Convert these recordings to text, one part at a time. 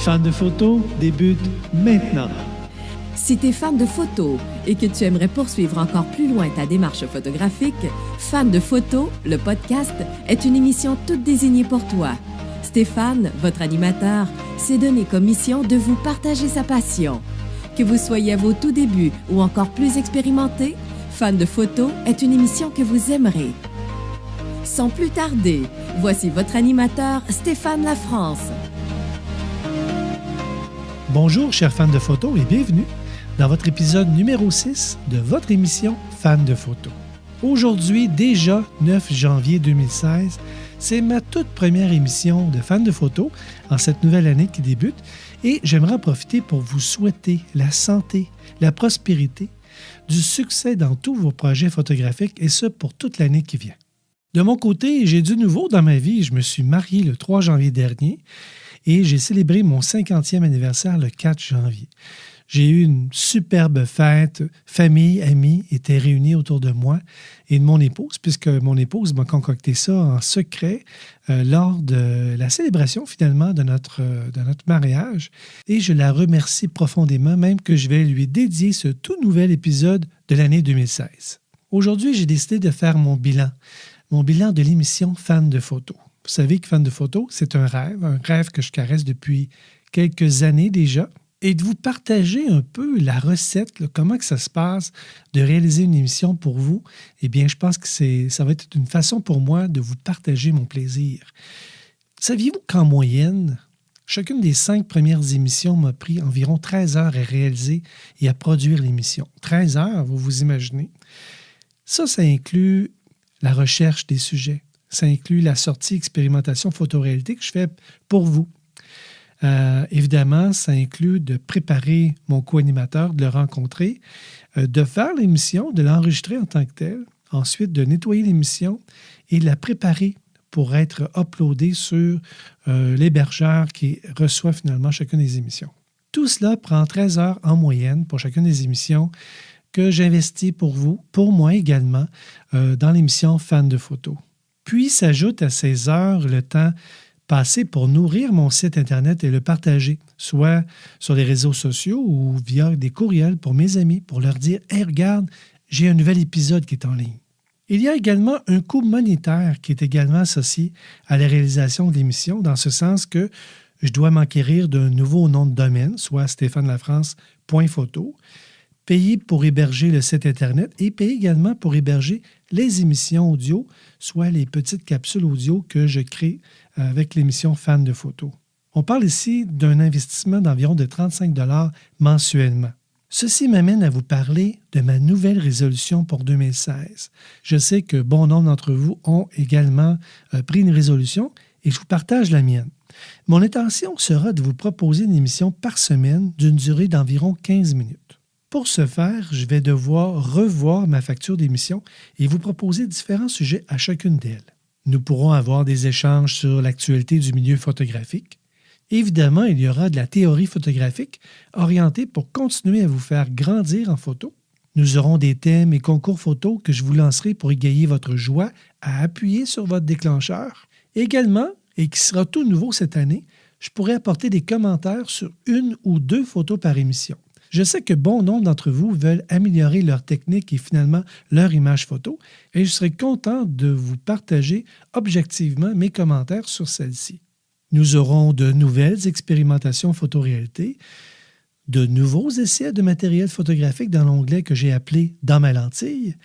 Fan de photos débute maintenant. Si tu es fan de photos et que tu aimerais poursuivre encore plus loin ta démarche photographique, Fan de photos, le podcast, est une émission toute désignée pour toi. Stéphane, votre animateur, s'est donné comme mission de vous partager sa passion. Que vous soyez à vos tout débuts ou encore plus expérimenté, Fan de photos est une émission que vous aimerez. Sans plus tarder, voici votre animateur, Stéphane Lafrance. Bonjour, chers fans de photos, et bienvenue dans votre épisode numéro 6 de votre émission Fan de photos. Aujourd'hui, déjà 9 janvier 2016, c'est ma toute première émission de Fan de photos en cette nouvelle année qui débute et j'aimerais en profiter pour vous souhaiter la santé, la prospérité, du succès dans tous vos projets photographiques et ce pour toute l'année qui vient. De mon côté, j'ai du nouveau dans ma vie. Je me suis marié le 3 janvier dernier et j'ai célébré mon 50e anniversaire le 4 janvier. J'ai eu une superbe fête. Famille, amis étaient réunis autour de moi et de mon épouse, puisque mon épouse m'a concocté ça en secret lors de la célébration finalement de notre mariage. Et je la remercie profondément, même que je vais lui dédier ce tout nouvel épisode de l'année 2016. Aujourd'hui, j'ai décidé de faire mon bilan de l'émission Fan de photos. Vous savez que Fan de photos, c'est un rêve que je caresse depuis quelques années déjà. Et de vous partager un peu la recette, comment que ça se passe de réaliser une émission pour vous, eh bien, je pense que ça va être une façon pour moi de vous partager mon plaisir. Saviez-vous qu'en moyenne, chacune des 5 premières émissions m'a pris environ 13 heures à réaliser et à produire l'émission? 13 heures, vous vous imaginez? Ça inclut la recherche des sujets. Ça inclut la sortie expérimentation photoréalité que je fais pour vous. Évidemment, ça inclut de préparer mon co-animateur, de le rencontrer, de faire l'émission, de l'enregistrer en tant que tel, ensuite de nettoyer l'émission et de la préparer pour être uploadée sur l'hébergeur qui reçoit finalement chacune des émissions. Tout cela prend 13 heures en moyenne pour chacune des émissions que j'investis pour vous, pour moi également, dans l'émission Fan de photos. Puis s'ajoute à ces heures le temps passé pour nourrir mon site Internet et le partager, soit sur les réseaux sociaux ou via des courriels pour mes amis, pour leur dire « Hey, regarde, j'ai un nouvel épisode qui est en ligne ». Il y a également un coût monétaire qui est également associé à la réalisation de l'émission, dans ce sens que je dois m'enquérir d'un nouveau nom de domaine, soit stéphanelafrance.photo, payer pour héberger le site Internet et payer également pour héberger les émissions audio, soit les petites capsules audio que je crée avec l'émission Fan de photos. On parle ici d'un investissement d'environ de 35 $ mensuellement. Ceci m'amène à vous parler de ma nouvelle résolution pour 2016. Je sais que bon nombre d'entre vous ont également pris une résolution et je vous partage la mienne. Mon intention sera de vous proposer une émission par semaine d'une durée d'environ 15 minutes. Pour ce faire, je vais devoir revoir ma facture d'émission et vous proposer différents sujets à chacune d'elles. Nous pourrons avoir des échanges sur l'actualité du milieu photographique. Évidemment, il y aura de la théorie photographique orientée pour continuer à vous faire grandir en photo. Nous aurons des thèmes et concours photos que je vous lancerai pour égayer votre joie à appuyer sur votre déclencheur. Également, et qui sera tout nouveau cette année, je pourrai apporter des commentaires sur 1 ou 2 photos par émission. Je sais que bon nombre d'entre vous veulent améliorer leur technique et finalement leur image photo et je serai content de vous partager objectivement mes commentaires sur celle-ci. Nous aurons de nouvelles expérimentations photoréalité, de nouveaux essais de matériel photographique dans l'onglet que j'ai appelé « Dans ma lentille ».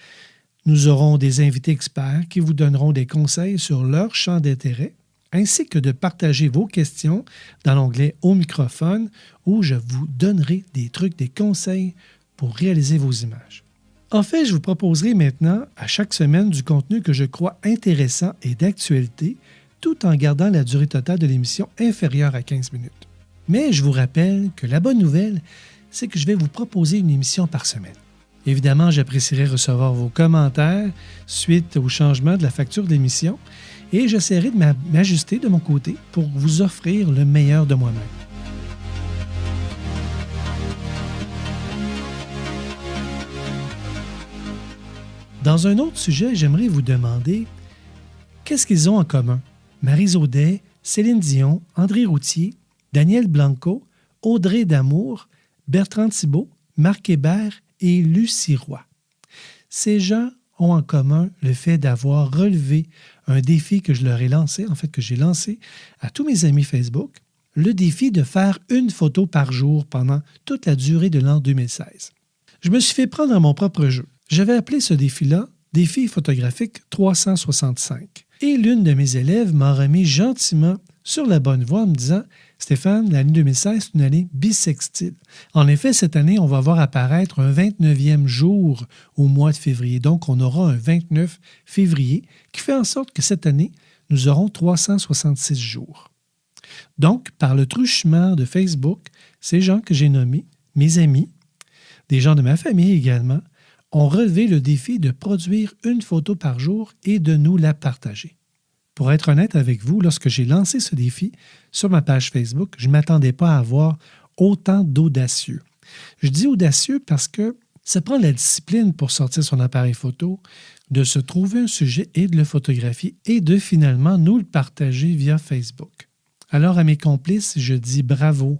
Nous aurons des invités experts qui vous donneront des conseils sur leur champ d'intérêt, ainsi que de partager vos questions dans l'onglet « Au microphone » où je vous donnerai des trucs, des conseils pour réaliser vos images. En fait, je vous proposerai maintenant à chaque semaine du contenu que je crois intéressant et d'actualité, tout en gardant la durée totale de l'émission inférieure à 15 minutes. Mais je vous rappelle que la bonne nouvelle, c'est que je vais vous proposer une émission par semaine. Évidemment, j'apprécierais recevoir vos commentaires suite au changement de la facture d'émission et j'essaierai de m'ajuster de mon côté pour vous offrir le meilleur de moi-même. Dans un autre sujet, j'aimerais vous demander qu'est-ce qu'ils ont en commun? Maryse Audet, Céline Dion, André Routier, Daniel Blanco, Audrey Damour, Bertrand Thibault, Marc Hébert et Lucie Roy. Ces gens ont en commun le fait d'avoir relevé un défi que je leur ai lancé, que j'ai lancé à tous mes amis Facebook, le défi de faire une photo par jour pendant toute la durée de l'an 2016. Je me suis fait prendre à mon propre jeu. J'avais appelé ce défi-là « Défi photographique 365 ». Et l'une de mes élèves m'a remis gentiment sur la bonne voie en me disant « Stéphane, l'année 2016, c'est une année bissextile. En effet, cette année, on va voir apparaître un 29e jour au mois de février. Donc, on aura un 29 février qui fait en sorte que cette année, nous aurons 366 jours. » Donc, par le truchement de Facebook, ces gens que j'ai nommés, mes amis, des gens de ma famille également, ont relevé le défi de produire une photo par jour et de nous la partager. Pour être honnête avec vous, lorsque j'ai lancé ce défi sur ma page Facebook, je ne m'attendais pas à avoir autant d'audacieux. Je dis audacieux parce que ça prend de la discipline pour sortir son appareil photo, de se trouver un sujet et de le photographier et de finalement nous le partager via Facebook. Alors à mes complices, je dis bravo.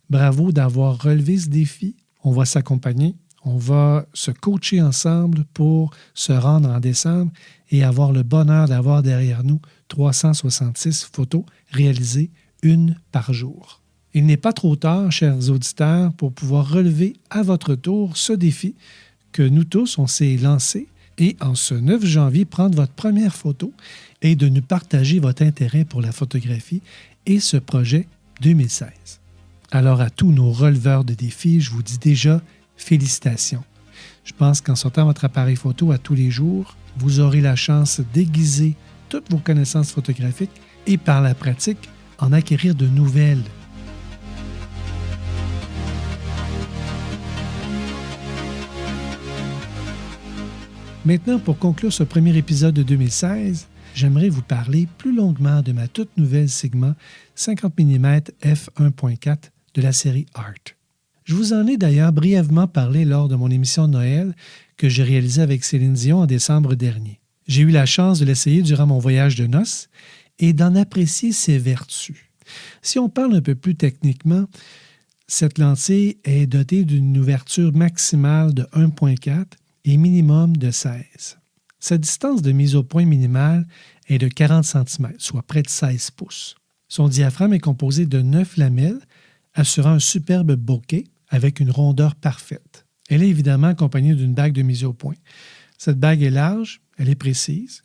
Bravo d'avoir relevé ce défi. On va s'accompagner. On va se coacher ensemble pour se rendre en décembre et avoir le bonheur d'avoir derrière nous 366 photos réalisées, une par jour. Il n'est pas trop tard, chers auditeurs, pour pouvoir relever à votre tour ce défi que nous tous, on s'est lancé et en ce 9 janvier, prendre votre première photo et de nous partager votre intérêt pour la photographie et ce projet 2016. Alors à tous nos releveurs de défis, je vous dis déjà félicitations. Je pense qu'en sortant votre appareil photo à tous les jours, vous aurez la chance d'aiguiser toutes vos connaissances photographiques et par la pratique, en acquérir de nouvelles. Maintenant, pour conclure ce premier épisode de 2016, j'aimerais vous parler plus longuement de ma toute nouvelle Sigma 50 mm f1.4 de la série Art. Je vous en ai d'ailleurs brièvement parlé lors de mon émission de Noël que j'ai réalisée avec Céline Dion en décembre dernier. J'ai eu la chance de l'essayer durant mon voyage de noces et d'en apprécier ses vertus. Si on parle un peu plus techniquement, cette lentille est dotée d'une ouverture maximale de 1.4 et minimum de 16. Sa distance de mise au point minimale est de 40 cm, soit près de 16 pouces. Son diaphragme est composé de 9 lamelles, assurant un superbe bokeh avec une rondeur parfaite. Elle est évidemment accompagnée d'une bague de mise au point. Cette bague est large, elle est précise,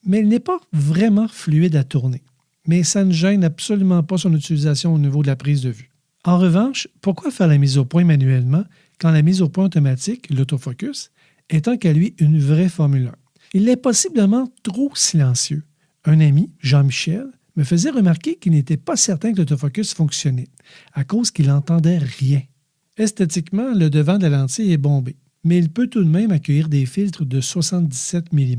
mais elle n'est pas vraiment fluide à tourner. Mais ça ne gêne absolument pas son utilisation au niveau de la prise de vue. En revanche, pourquoi faire la mise au point manuellement quand la mise au point automatique, l'autofocus, est tant qu'à lui une vraie Formule 1? Il est possiblement trop silencieux. Un ami, Jean-Michel, me faisait remarquer qu'il n'était pas certain que l'autofocus fonctionnait, à cause qu'il n'entendait rien. Esthétiquement, le devant de la lentille est bombé, mais il peut tout de même accueillir des filtres de 77 mm.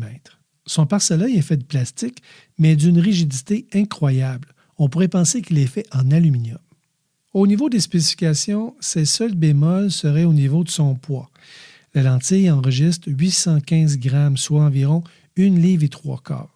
Son pare-soleil est fait de plastique, mais d'une rigidité incroyable. On pourrait penser qu'il est fait en aluminium. Au niveau des spécifications, ses seuls bémols seraient au niveau de son poids. La lentille enregistre 815 grammes, soit environ 1,3 livre.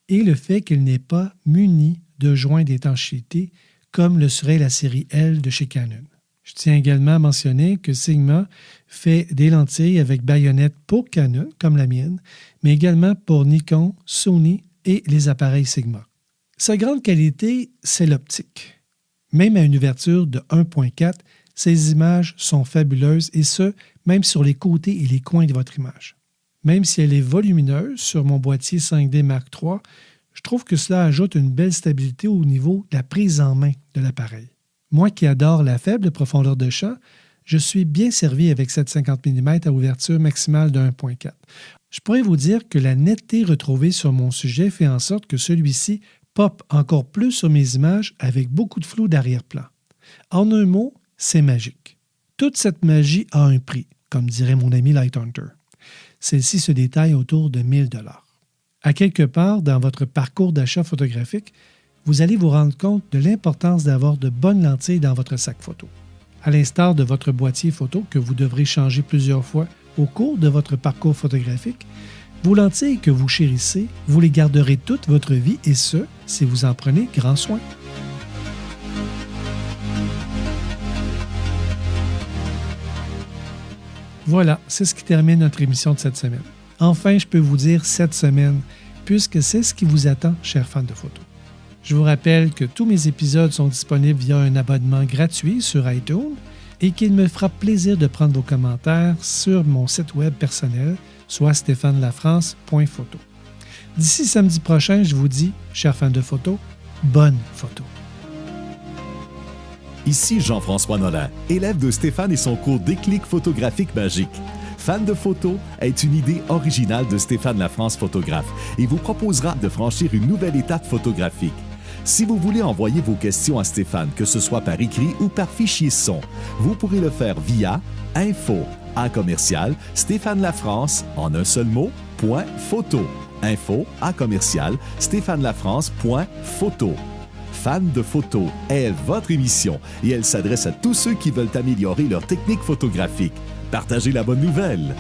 Et le fait qu'elle n'est pas munie de joints d'étanchéité comme le serait la série L de chez Canon. Je tiens également à mentionner que Sigma fait des lentilles avec baïonnette pour Canon, comme la mienne, mais également pour Nikon, Sony et les appareils Sigma. Sa grande qualité, c'est l'optique. Même à une ouverture de 1.4, ces images sont fabuleuses et ce, même sur les côtés et les coins de votre image. Même si elle est volumineuse sur mon boîtier 5D Mark III, je trouve que cela ajoute une belle stabilité au niveau de la prise en main de l'appareil. Moi qui adore la faible profondeur de champ, je suis bien servi avec cette 50 mm à ouverture maximale de 1.4. Je pourrais vous dire que la netteté retrouvée sur mon sujet fait en sorte que celui-ci pop encore plus sur mes images avec beaucoup de flou d'arrière-plan. En un mot, c'est magique. Toute cette magie a un prix, comme dirait mon ami Lighthunter. Celle-ci se détaille autour de 1 000 $. À quelque part dans votre parcours d'achat photographique, vous allez vous rendre compte de l'importance d'avoir de bonnes lentilles dans votre sac photo. À l'instar de votre boîtier photo que vous devrez changer plusieurs fois au cours de votre parcours photographique, vos lentilles que vous chérissez, vous les garderez toute votre vie et ce, si vous en prenez grand soin. Voilà, c'est ce qui termine notre émission de cette semaine. Enfin, je peux vous dire cette semaine, puisque c'est ce qui vous attend, chers fans de photos. Je vous rappelle que tous mes épisodes sont disponibles via un abonnement gratuit sur iTunes et qu'il me fera plaisir de prendre vos commentaires sur mon site web personnel, soit stéphanelafrance.photo. D'ici samedi prochain, je vous dis, chers fans de photos, bonne photo. Ici Jean-François Nolan, élève de Stéphane et son cours Déclic photographique magique. Fan de photos est une idée originale de Stéphane Lafrance, photographe, et vous proposera de franchir une nouvelle étape photographique. Si vous voulez envoyer vos questions à Stéphane, que ce soit par écrit ou par fichier son, vous pourrez le faire via info@stéphanelafrance, en un seul mot, .photo. info@stéphanelafrance.photo. Fan de photos est votre émission et elle s'adresse à tous ceux qui veulent améliorer leur technique photographique. Partagez la bonne nouvelle!